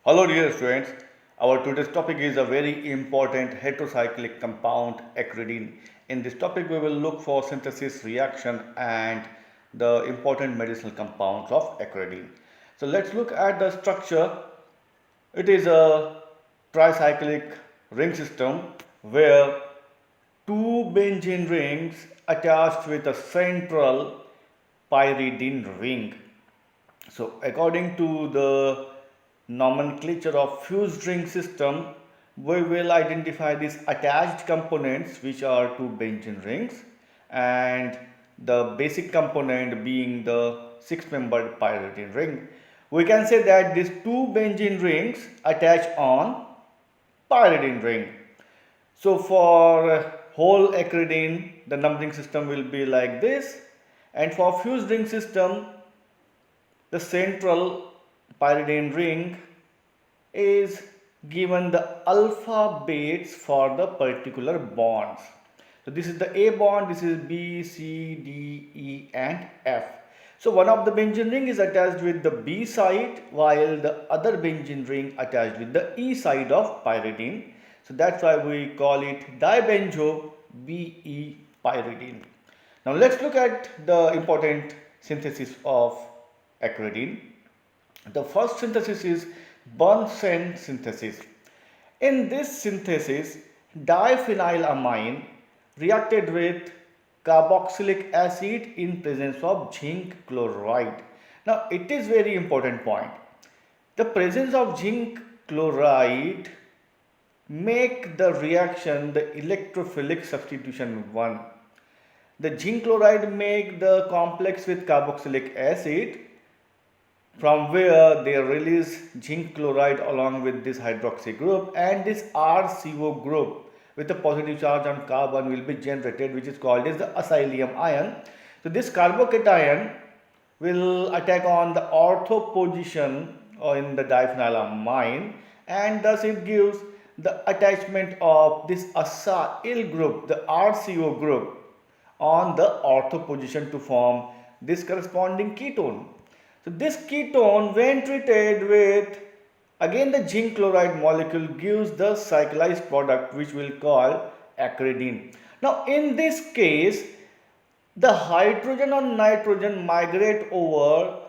Hello dear students, our today's topic is a very important heterocyclic compound acridine. In this topic we will look for synthesis reaction and the important medicinal compounds of acridine. So let's look at the structure. It is a tricyclic ring system where two benzene rings attached with a central pyridine ring. So according to the nomenclature of fused ring system, we will identify these attached components which are two benzene rings and the basic component being the six-membered pyridine ring. We can say that these two benzene rings attach on pyridine ring. So for whole acridine, the numbering system will be like this, and for fused ring system, the central pyridine ring is given the alphabets for the particular bonds. So this is the A bond, this is B, C, D, E and F. So one of the benzene ring is attached with the B side while the other benzene ring attached with the E side of pyridine. So that's why we call it dibenzo BE pyridine. Now let's look at the important synthesis of acridine. The first synthesis is Bunsen synthesis. In this synthesis, diphenylamine reacted with carboxylic acid in presence of zinc chloride. Now it is very important point. The presence of zinc chloride make the reaction the electrophilic substitution 1. The zinc chloride make the complex with carboxylic acid, from where they release zinc chloride along with this hydroxy group, and this RCO group with a positive charge on carbon will be generated, which is called as the acylium ion. So this carbocation will attack on the ortho position in the diphenylamine, and thus it gives the attachment of this acyl group, the RCO group, on the ortho position to form this corresponding ketone. So this ketone, when treated with again the zinc chloride molecule, gives the cyclized product which we'll call acridine. Now in this case, the hydrogen or nitrogen migrate over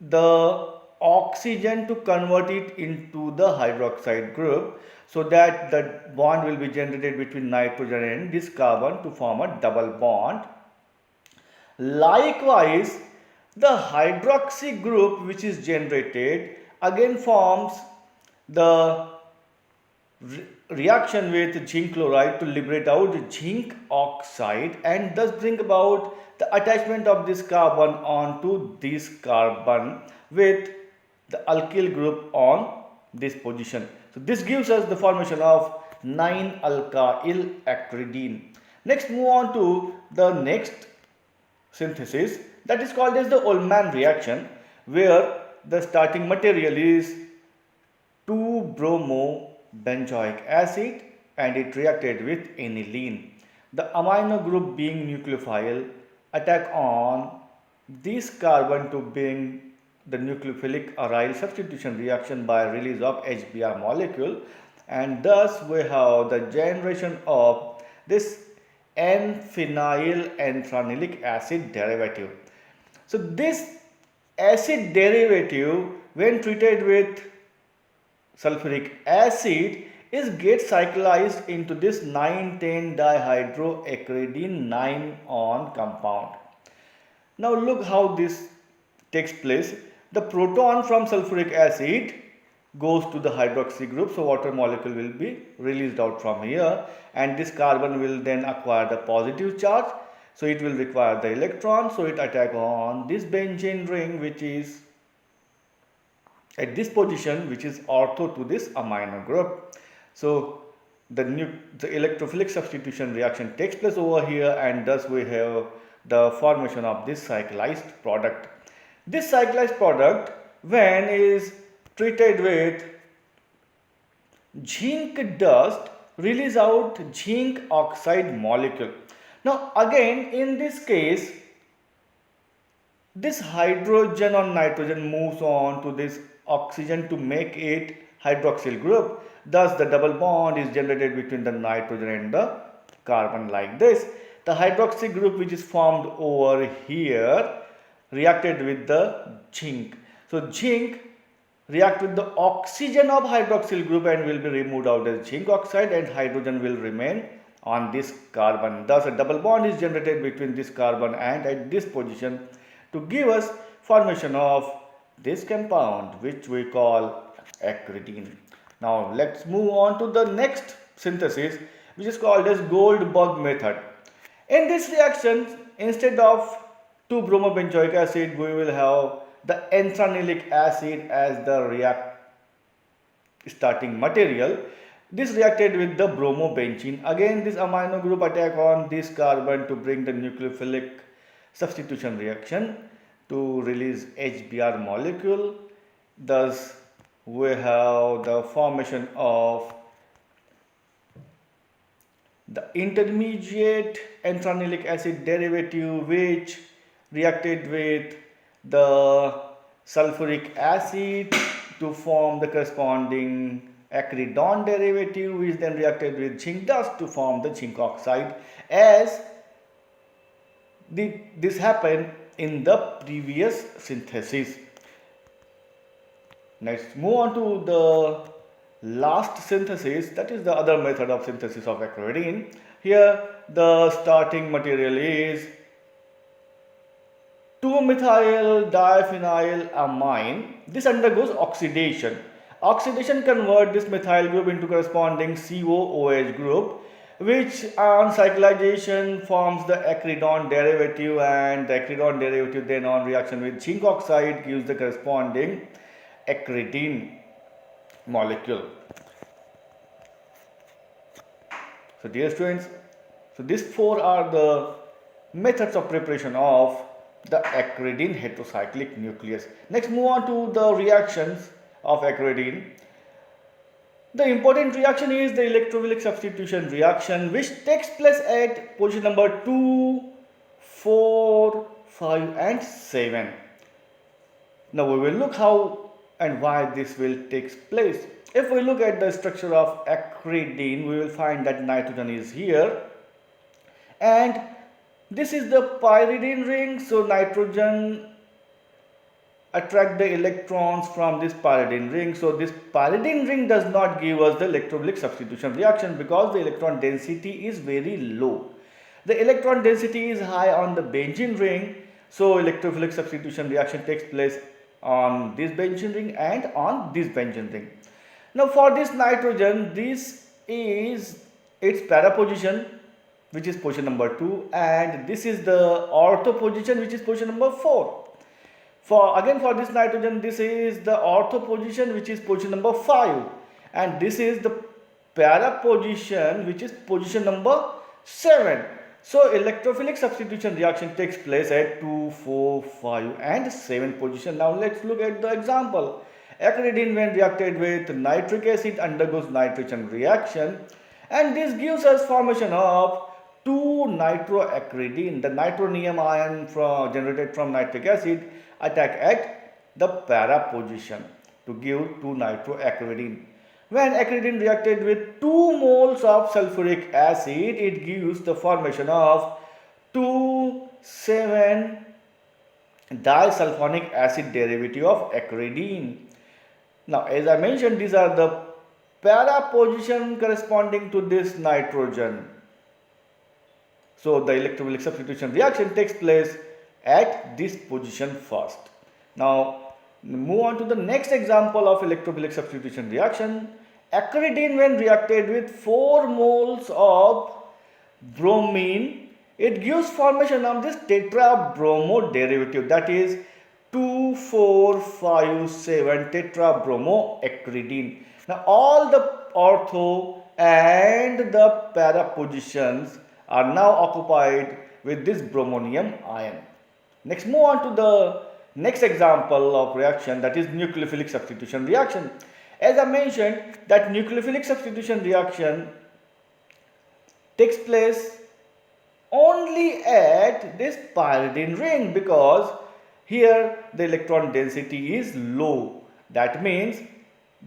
the oxygen to convert it into the hydroxide group, so that the bond will be generated between nitrogen and this carbon to form a double bond. Likewise, the hydroxy group which is generated again forms the reaction with zinc chloride to liberate out zinc oxide, and thus bring about the attachment of this carbon onto this carbon with the alkyl group on this position. So this gives us the formation of 9-alkyl acridine. Next, move on to the next synthesis, that is called as the ULLMANN reaction, where the starting material is 2-bromobenzoic acid and it reacted with aniline. The amino group being nucleophile attack on this carbon to bring the nucleophilic aryl substitution reaction by release of HBr molecule, and thus we have the generation of this N-phenyl anthranilic acid derivative. So this acid derivative, when treated with sulfuric acid, is get cyclized into this 9,10-dihydroacridine 9-on compound. Now look how this takes place. The proton from sulfuric acid goes to the hydroxy group, so water molecule will be released out from here, and this carbon will then acquire the positive charge, so it will require the electron, so it attack on this benzene ring which is at this position, which is ortho to this amino group. So the electrophilic substitution reaction takes place over here, and thus we have the formation of this cyclized product. This cyclized product, when is treated with zinc dust, release out zinc oxide molecule. Now again in this case, this hydrogen or nitrogen moves on to this oxygen to make it hydroxyl group. Thus, the double bond is generated between the nitrogen and the carbon like this. The hydroxy group which is formed over here reacted with the zinc. So, zinc react with the oxygen of hydroxyl group and will be removed out as zinc oxide, and hydrogen will remain on this carbon. Thus, a double bond is generated between this carbon and at this position to give us formation of this compound which we call acridine. Now, let's move on to the next synthesis which is called as Goldberg method. In this reaction, instead of 2-bromobenzoic acid, we will have the intranilic acid as the starting material. This reacted with the bromobenzene. Again, this amino group attack on this carbon to bring the nucleophilic substitution reaction to release HBr molecule. Thus, we have the formation of the intermediate intranilic acid derivative which reacted with the sulfuric acid to form the corresponding acridine derivative which then reacted with zinc dust to form the zinc oxide, as this happened in the previous synthesis. Let's move on to the last synthesis, that is the other method of synthesis of acridine. Here the starting material is 2-methyl diphenyl amine. This undergoes oxidation. Oxidation converts this methyl group into corresponding COOH group, which on cyclization forms the acridine derivative, and the acridine derivative then on reaction with zinc oxide gives the corresponding acridine molecule. So dear students, so these four are the methods of preparation of the acridine heterocyclic nucleus. Next, move on to the reactions of acridine. The important reaction is the electrophilic substitution reaction which takes place at position number 2, 4, 5 and 7. Now we will look how and why this will take place. If we look at the structure of acridine, we will find that nitrogen is here and this is the pyridine ring. So nitrogen attract the electrons from this pyridine ring. So this pyridine ring does not give us the electrophilic substitution reaction because the electron density is very low. The electron density is high on the benzene ring. So electrophilic substitution reaction takes place on this benzene ring and on this benzene ring. Now for this nitrogen, this is its para position, which is position number 2, and this is the ortho position, which is position number 4. For this nitrogen, this is the ortho position, which is position number 5, and this is the para position, which is position number 7. So electrophilic substitution reaction takes place at 2, 4, 5 and 7 position. Now let's look at the example. Acridine when reacted with nitric acid undergoes nitration reaction, and this gives us formation of 2-nitroacridine. The nitronium ion generated from nitric acid attack at the para position to give 2-nitroacridine. When acridine reacted with 2 moles of sulfuric acid, it gives the formation of 2,7-disulfonic acid derivative of acridine. Now, as I mentioned, these are the para position corresponding to this nitrogen. So the electrophilic substitution reaction takes place at this position first. Now move on to the next example of electrophilic substitution reaction. Acridine when reacted with 4 moles of bromine, it gives formation of this tetrabromo derivative, that is 2,4,5,7 tetrabromoacridine. Now all the ortho and the para positions are now occupied with this bromonium ion. Next, move on to the next example of reaction, that is nucleophilic substitution reaction. As I mentioned, that nucleophilic substitution reaction takes place only at this pyridine ring because here the electron density is low. That means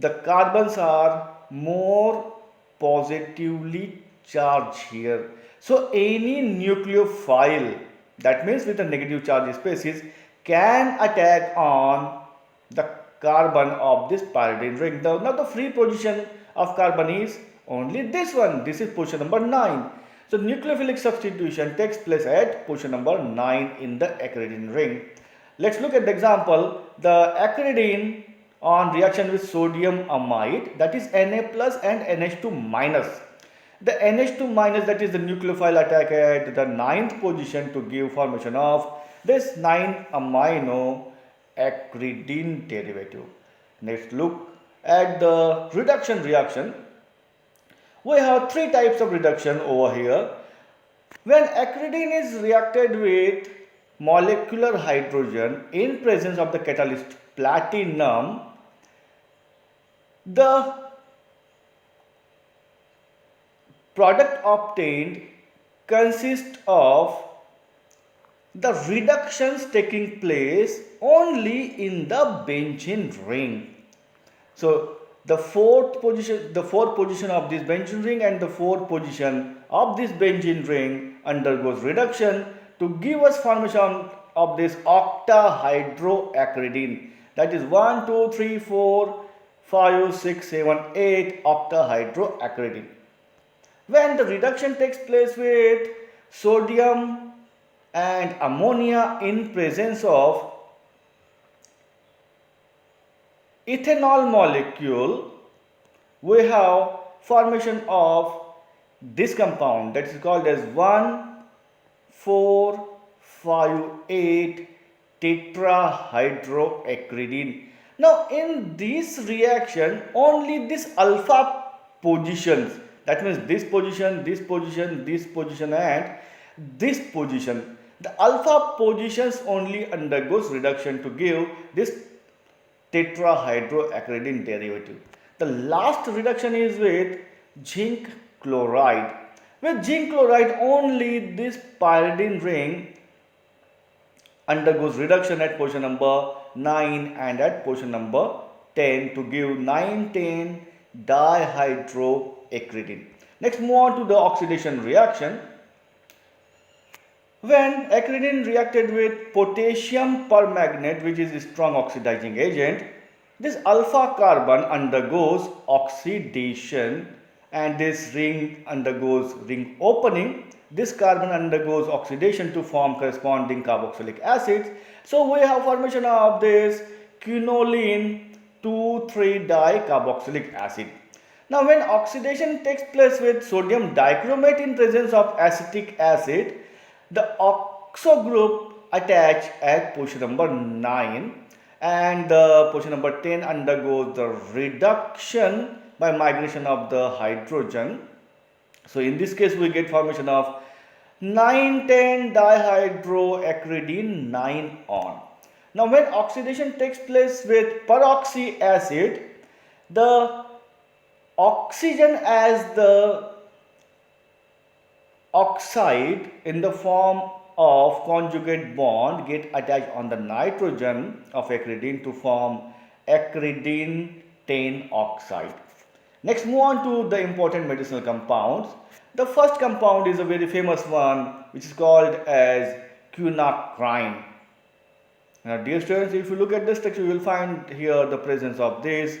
the carbons are more positively charged here. So any nucleophile, that means with a negative charge species, can attack on the carbon of this pyridine ring. Now the free position of carbon is only this one. This is position number 9. So nucleophilic substitution takes place at position number 9 in the acridine ring. Let's look at the example. The acridine on reaction with sodium amide, that is Na plus and NH2 minus. The NH2 minus, that is the nucleophile, attack at the 9th position to give formation of this 9 amino acridine derivative. Let's look at the reduction reaction. We have 3 types of reduction over here. When acridine is reacted with molecular hydrogen in presence of the catalyst platinum, the product obtained consists of the reductions taking place only in the benzene ring. So the fourth position of this benzene ring and the fourth position of this benzene ring undergoes reduction to give us formation of this octahydroacridine, that is 1 2 3 4 5 6 7 8 octahydroacridine. When the reduction takes place with sodium and ammonia in presence of ethanol molecule, we have formation of this compound, that is called as 1,4,5,8 tetrahydroacridine. Now in this reaction, only this alpha positions, that means this position, this position, this position and this position, the alpha positions only undergoes reduction to give this tetrahydroacridine derivative. The last reduction is with zinc chloride. With zinc chloride, only this pyridine ring undergoes reduction at position number 9 and at position number 10 to give 9,10 dihydroacridine. Next, move on to the oxidation reaction. When acridine reacted with potassium permanganate, which is a strong oxidizing agent, this alpha carbon undergoes oxidation and this ring undergoes ring opening. This carbon undergoes oxidation to form corresponding carboxylic acids. So we have formation of this quinoline 2,3-dicarboxylic acid. Now when oxidation takes place with sodium dichromate in presence of acetic acid, the oxo group attach at position number 9 and the position number 10 undergoes the reduction by migration of the hydrogen. So in this case we get formation of 9,10 dihydroacridine 9 on. Now when oxidation takes place with peroxy acid, the oxygen as the oxide in the form of conjugate bond get attached on the nitrogen of acridine to form acridine 10 oxide. Next, move on to the important medicinal compounds. The first compound is a very famous one, which is called as quinacrine. Now dear students, if you look at this structure, you will find here the presence of this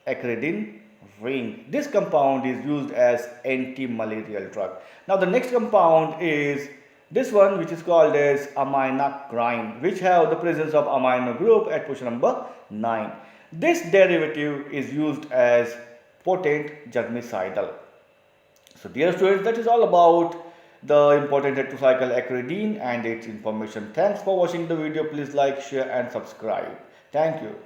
acridine ring. This compound is used as anti-malarial drug. Now the next compound is this one, which is called as aminocrine, which have the presence of amino group at position number 9. This derivative is used as potent germicidal. So dear students, that is all about the important heterocycle acridine and its information. Thanks for watching the video. Please like, share and subscribe. Thank you.